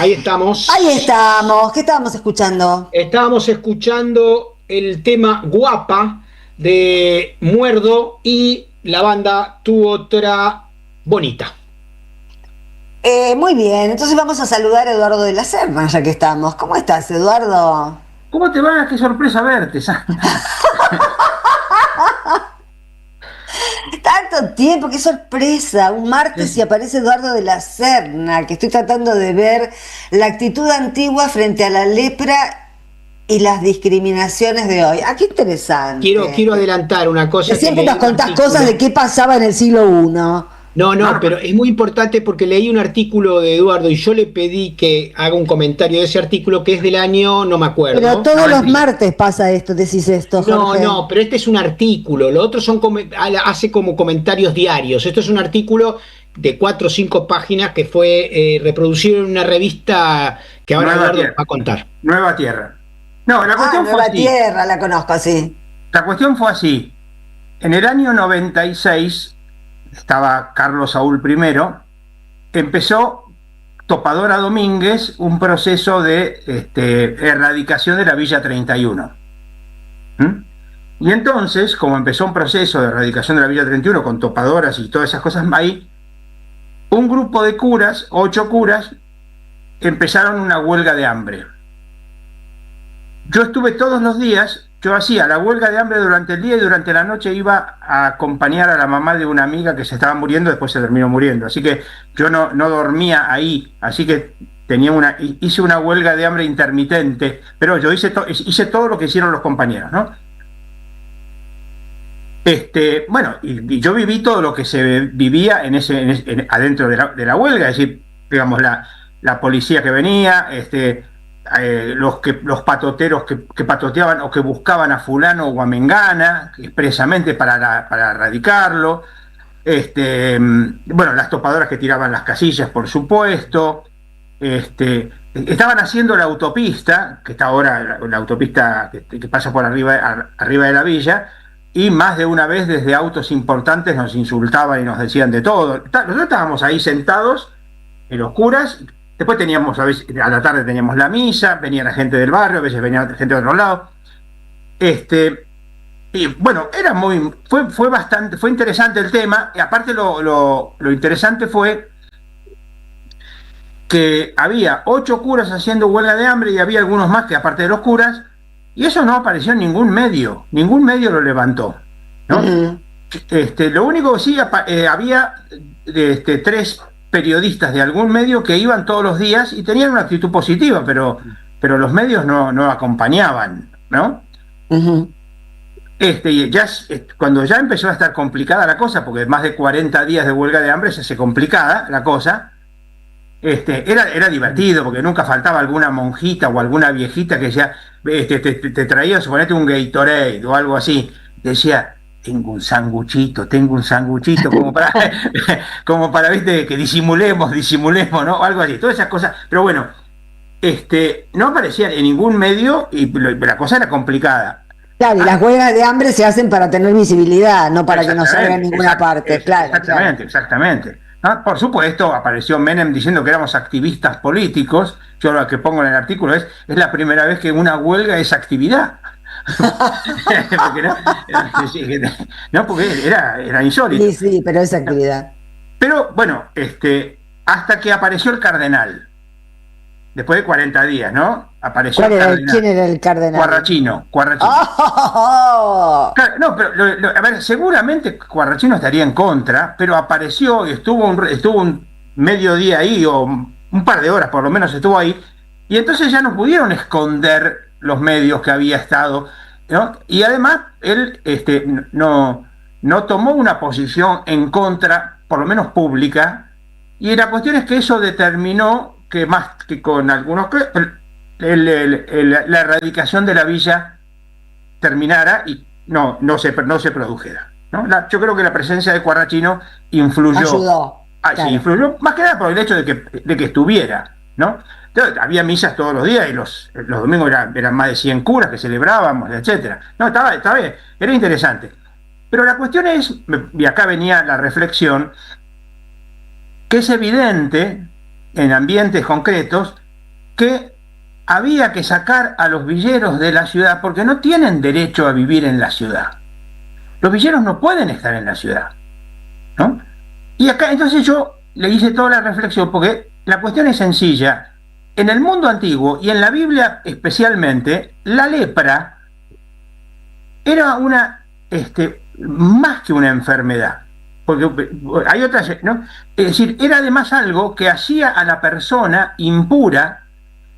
Ahí estamos. Ahí estamos. ¿Qué estábamos escuchando? Estábamos escuchando el tema Guapa de Muerdo y la banda Tu Otra Bonita. Muy bien, entonces vamos a saludar a Eduardo de la Serna, ya que estamos. ¿Cómo estás, Eduardo? ¿Cómo te va? Qué sorpresa verte, Sandra. Tanto tiempo, qué sorpresa. Un martes y aparece Eduardo de la Serna, que estoy tratando de ver la actitud antigua frente a la lepra y las discriminaciones de hoy. Ah, qué Quiero interesante. adelantar una Que cosa que siempre leí nos un contás cosas de artículo. qué pasaba en el siglo I. No, no, No, pero es muy importante porque leí un artículo de Eduardo y yo le pedí que haga un comentario de ese artículo que es del año, no me Pero acuerdo. todos los 90. martes pasa esto, decís esto, No, Jorge. no, pero este es un artículo. Lo otro son hace como comentarios diarios. Esto es un artículo de 4 o 5 páginas que fue reproducido en una revista que ahora Nueva Eduardo nos va Tierra. a contar. Nueva Tierra. No, la Ah, cuestión fue Nueva así. Tierra, la conozco, sí. La cuestión fue así. En el año 96, estaba Carlos Saúl primero, empezó Topadora Domínguez un proceso de erradicación de la Villa 31. ¿Mm? Y entonces, como empezó un proceso de erradicación de la Villa 31 con topadoras y todas esas cosas ahí, un grupo de curas, 8 curas, empezaron una huelga de hambre. Yo estuve todos los días, yo hacía la huelga de hambre durante el día y durante la noche iba a acompañar a la mamá de una amiga que se estaba muriendo, después se terminó muriendo. Así que yo no dormía ahí, así que hice una huelga de hambre intermitente, pero yo hice todo lo que hicieron los compañeros, ¿no? Bueno, y yo viví todo lo que se vivía adentro de la huelga, es decir, digamos, la policía que venía, los patoteros que patoteaban o que buscaban a fulano o a mengana expresamente para erradicarlo, bueno, las topadoras que tiraban las casillas, por supuesto, estaban haciendo la autopista, que está ahora la autopista que pasa por arriba de la villa, y más de una vez desde autos importantes nos insultaban y nos decían de todo. Nosotros estábamos ahí sentados en los curas, después teníamos, a la tarde teníamos la misa, venía la gente del barrio, a veces venía gente de otro lado. Y bueno, fue interesante el tema, y aparte lo interesante fue que había 8 curas haciendo huelga de hambre y había algunos más que aparte de los curas, y eso no apareció en ningún medio lo levantó, ¿no? Ujú. Lo único que sí había 3 periodistas de algún medio que iban todos los días y tenían una actitud positiva, pero los medios no acompañaban, ¿no? Ujú. Cuando ya empezó a estar complicada la cosa, porque más de 40 días de huelga de hambre se hace complicada la cosa, era divertido, porque nunca faltaba alguna monjita o alguna viejita que decía, te traía, suponete, un Gatorade o algo así. Decía, tengo un sanguchito, como para, viste, que disimulemos, ¿no? Algo así, todas esas cosas. Pero bueno, no aparecía en ningún medio y la cosa era complicada. Claro, y las huelgas de hambre se hacen para tener visibilidad, no para que no salga en Exactamente, ninguna parte. Claro, claro. exactamente. ¿No? Por supuesto, apareció Menem diciendo que éramos activistas políticos. Yo lo que pongo en el artículo es la primera vez que una huelga es actividad. Porque no, porque era insólito. Sí, sí, pero es actividad. Pero bueno, hasta que apareció el cardenal, después de 40 días, ¿no? Apareció el ¿Quién cardenal. era el cardenal? Cuarrachino. ¡Oh! Claro, no, pero a ver, seguramente Cuarrachino estaría en contra, pero apareció y estuvo un mediodía ahí, o un par de horas por lo menos estuvo ahí, y entonces ya no pudieron esconder los medios que había estado, ¿no? Y además él no tomó una posición en contra, por lo menos pública, y la cuestión es que eso determinó que más que con algunos, la erradicación de la villa terminara y no se produjera, ¿no? Yo creo que la presencia de Cuarrachino influyó, Ayudó, sí, claro. influyó más que nada por el hecho de que estuviera, ¿no? Entonces, había misas todos los días y los domingos eran más de 100 curas que celebrábamos, etcétera. No, estaba bien, era interesante. Pero la cuestión es, y acá venía la reflexión, que es evidente en ambientes concretos que había que sacar a los villeros de la ciudad porque no tienen derecho a vivir en la ciudad. Los villeros no pueden estar en la ciudad, ¿no? Y acá entonces yo le hice toda la reflexión, porque la cuestión es sencilla. En el mundo antiguo y en la Biblia especialmente, la lepra era más que una enfermedad, porque hay otras, ¿no? Es decir, era además algo que hacía a la persona impura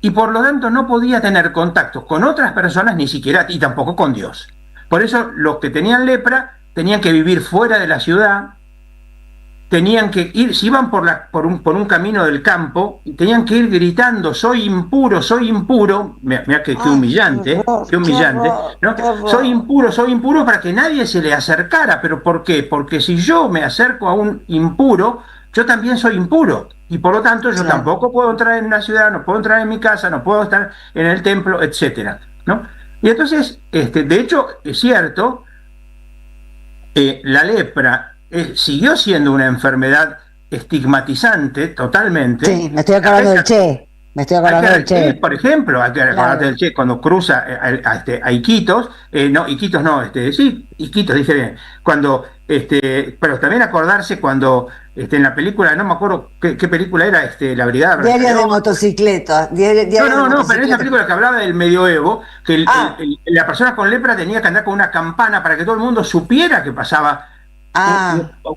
y por lo tanto no podía tener contactos con otras personas, ni siquiera, y tampoco con Dios. Por eso los que tenían lepra tenían que vivir fuera de la ciudad, tenían que ir, si iban por un camino del campo, tenían que ir gritando: soy impuro, mira qué humillante, qué humillante, ¿no? Soy impuro, para que nadie se le acercara. ¿Pero por qué? Porque si yo me acerco a un impuro, yo también soy impuro, y por lo tanto yo tampoco puedo entrar en una ciudad, no puedo entrar en mi casa, no puedo estar en el templo, etcétera, ¿no? Y entonces, de hecho, es cierto, la lepra siguió siendo una enfermedad estigmatizante totalmente. Sí, me estoy acordando del Che. Por ejemplo, hay que acordarte del Che cuando cruza a Iquitos, Iquitos, dije bien, cuando, pero también acordarse cuando en la película, no me acuerdo qué película era, la Brigada Diario de motocicletas. No, pero esa película que hablaba del medioevo, que la persona con lepra tenía que andar con una campana para que todo el mundo supiera que pasaba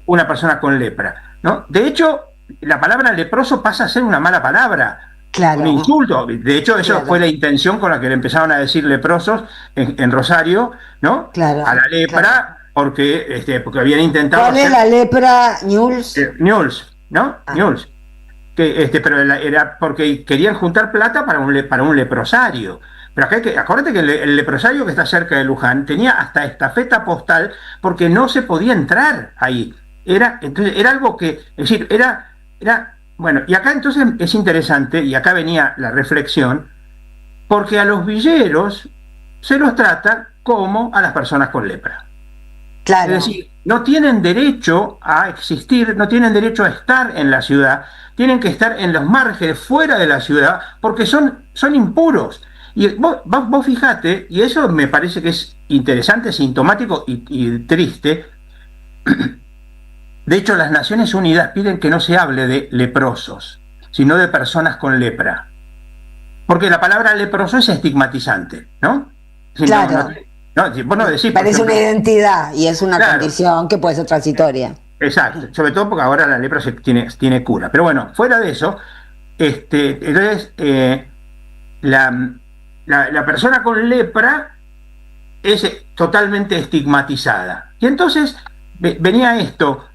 una persona con lepra, ¿no? De hecho, la palabra leproso pasa a ser una mala palabra. Claro. Un insulto. De hecho, eso fue la intención con la que le empezaron a decir leprosos en Rosario, ¿no? Claro, a la lepra, porque habían intentado. ¿Cuál es la lepra, Newell's? Newell's, ¿no? Newell's. Pero era porque querían juntar plata para un leprosario. Pero acá acuérdate que el leprosario que está cerca de Luján tenía hasta estafeta postal porque no se podía entrar ahí. Entonces era algo que, es decir, era bueno, y acá entonces es interesante, y acá venía la reflexión, porque a los villeros se los trata como a las personas con lepra. Claro. Es decir, no tienen derecho a existir, no tienen derecho a estar en la ciudad, tienen que estar en los márgenes, fuera de la ciudad, porque son impuros. Y vos fijate, y eso me parece que es interesante, sintomático y triste. De hecho, las Naciones Unidas piden que no se hable de leprosos, sino de personas con lepra. Porque la palabra leproso es estigmatizante, ¿no? Claro. Vos no decís, parece ejemplo, una identidad y es una condición que puede ser transitoria. Exacto, sobre todo porque ahora la lepra tiene cura. Pero bueno, fuera de eso, entonces la persona con lepra es totalmente estigmatizada. Y entonces venía esto.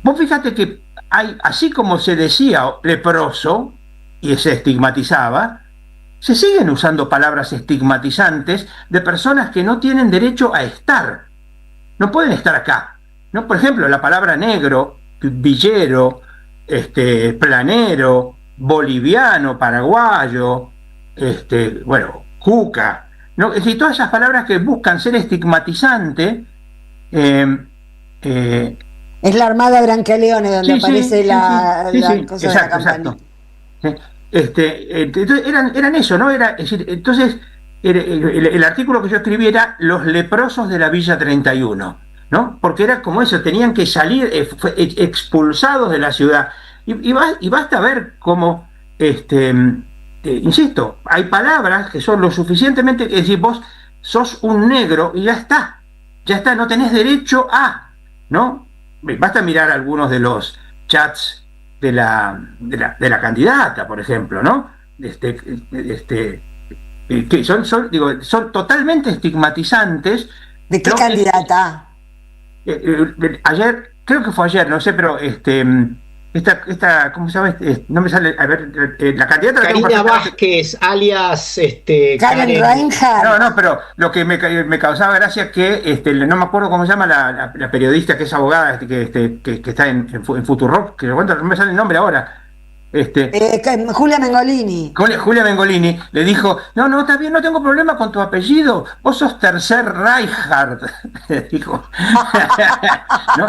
Vos fíjate que así como se decía leproso y se estigmatizaba, se siguen usando palabras estigmatizantes de personas que no tienen derecho a estar, no pueden estar acá, ¿no? Por ejemplo, la palabra negro, villero, planero, boliviano, paraguayo, cuca, ¿no? Es decir, todas esas palabras que buscan ser estigmatizantes. Es la Armada Brancaleone donde aparece la cosa de la campaña. Entonces eran eso, ¿no? Entonces el artículo que yo escribí era Los leprosos de la Villa 31, ¿no? Porque era como eso, tenían que salir expulsados de la ciudad. Y basta ver cómo, insisto, hay palabras que son lo suficientemente, es decir, vos sos un negro y ya está, no tenés derecho a, ¿no? Basta mirar algunos de los chats de la candidata, por ejemplo, ¿no? Que son totalmente estigmatizantes. ¿De qué candidata? Ayer, creo que fue ayer, no sé, pero ¿cómo se llama? No me sale, a ver, la candidata... Karina Vázquez, alias Karen Reinhardt. No, pero lo que me causaba gracia es que, no me acuerdo cómo se llama la periodista que es abogada, que está en Futurock, que no me sale el nombre ahora. Julia Mengolini. Julia Mengolini le dijo: no, está bien, no tengo problema con tu apellido, vos sos tercer Reinhardt, dijo. ¿No?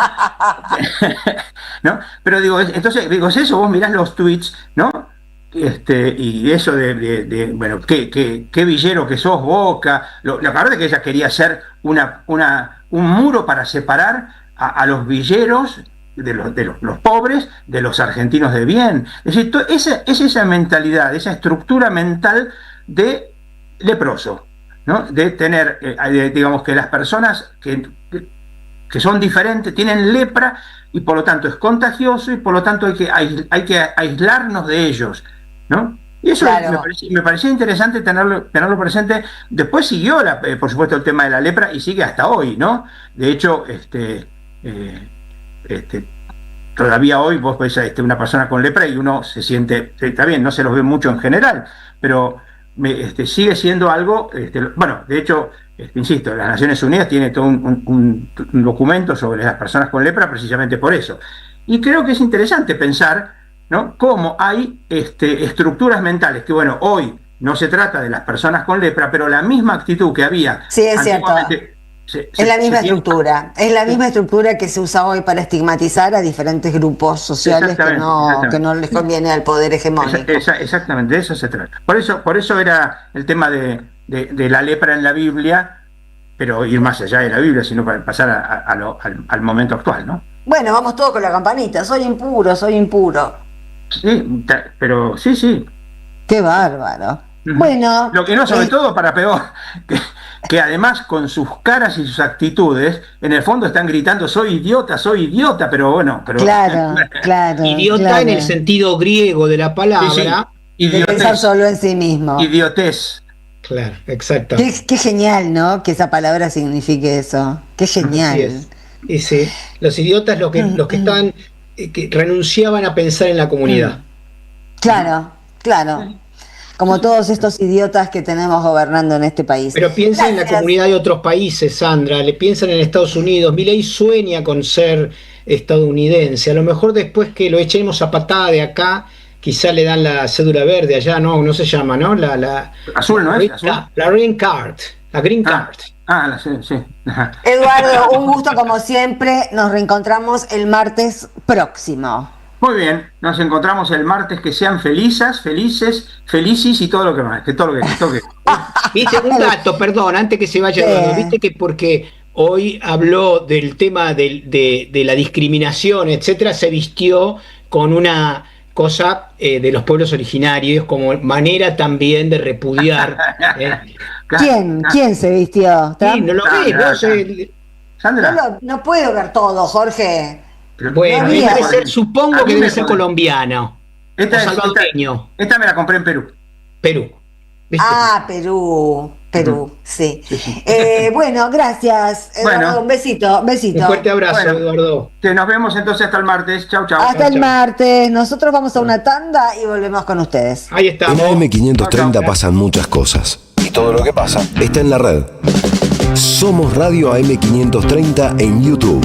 ¿No? Pero entonces es eso, vos mirás los tweets, ¿no? y eso bueno, qué villero que sos, Boca. La verdad es que ella quería hacer un muro para separar a los villeros de los pobres de los argentinos de bien. Es decir, esa mentalidad, esa estructura mental de leproso, ¿no? De tener, digamos, que las personas que son diferentes tienen lepra y por lo tanto es contagioso y por lo tanto hay que aislarnos de ellos, ¿no? Y eso claro. me parecía interesante tenerlo presente. Después siguió, por supuesto, el tema de la lepra y sigue hasta hoy, ¿no? De hecho, todavía hoy vos ves a una persona con lepra y uno se siente, está bien, no se los ve mucho en general, pero sigue siendo algo, bueno, de hecho, insisto, las Naciones Unidas tiene todo un documento sobre las personas con lepra precisamente por eso. Y creo que es interesante pensar, ¿no?, cómo hay estructuras mentales que, bueno, hoy no se trata de las personas con lepra, pero la misma actitud que había. Sí, es cierto. Es la misma estructura, es la misma estructura que se usa hoy para estigmatizar a diferentes grupos sociales que no les conviene al poder hegemónico. Exactamente, de eso se trata. Por eso era el tema de la lepra en la Biblia, pero ir más allá de la Biblia, sino para pasar al momento actual, ¿no? Bueno, vamos todos con la campanita, soy impuro, soy impuro. Sí, pero sí. Qué bárbaro. Bueno. Lo que no, sobre todo para peor, que además con sus caras y sus actitudes, en el fondo están gritando soy idiota, pero bueno. Claro. Idiota en el sentido griego de la palabra. Sí. De pensar solo en sí mismo. Idiotez. Claro, exacto. Qué genial, ¿no? Que esa palabra signifique eso. Qué genial. Sí. Los idiotas, los que estaban, que renunciaban a pensar en la comunidad. Claro. Como todos estos idiotas que tenemos gobernando en este país. Pero piensa en la comunidad de otros países, Sandra. Le piensan en Estados Unidos. Milei sueña con ser estadounidense. A lo mejor después que lo echemos a patada de acá, quizá le dan la cédula verde allá, no se llama, ¿no? Azul, ¿no es? Azul. La Green Card. La Green Card. Sí. Eduardo, un gusto como siempre. Nos reencontramos el martes próximo. Muy bien, nos encontramos el martes. Que sean felices y todo lo que más, que todo lo que. Viste, un dato, perdón, antes que se vaya, Eduardo, viste que porque hoy habló del tema de la discriminación, etcétera, se vistió con una cosa de los pueblos originarios como manera también de repudiar. ¿Quién se vistió? Sí, no lo vi, Sandra. No puedo ver todo, Jorge. Bueno, supongo que debe ser colombiano o salvadoreño. Esta me la compré en Perú. ¿Viste? Perú, sí. Bueno, gracias, Eduardo. Un besito. Un fuerte abrazo, Eduardo. Nos vemos entonces hasta el martes. Chau. Hasta el martes. Nosotros vamos a una tanda y volvemos con ustedes. Ahí estamos. En AM530 pasan muchas cosas. Y todo lo que pasa está en la red. Somos Radio AM530 en YouTube.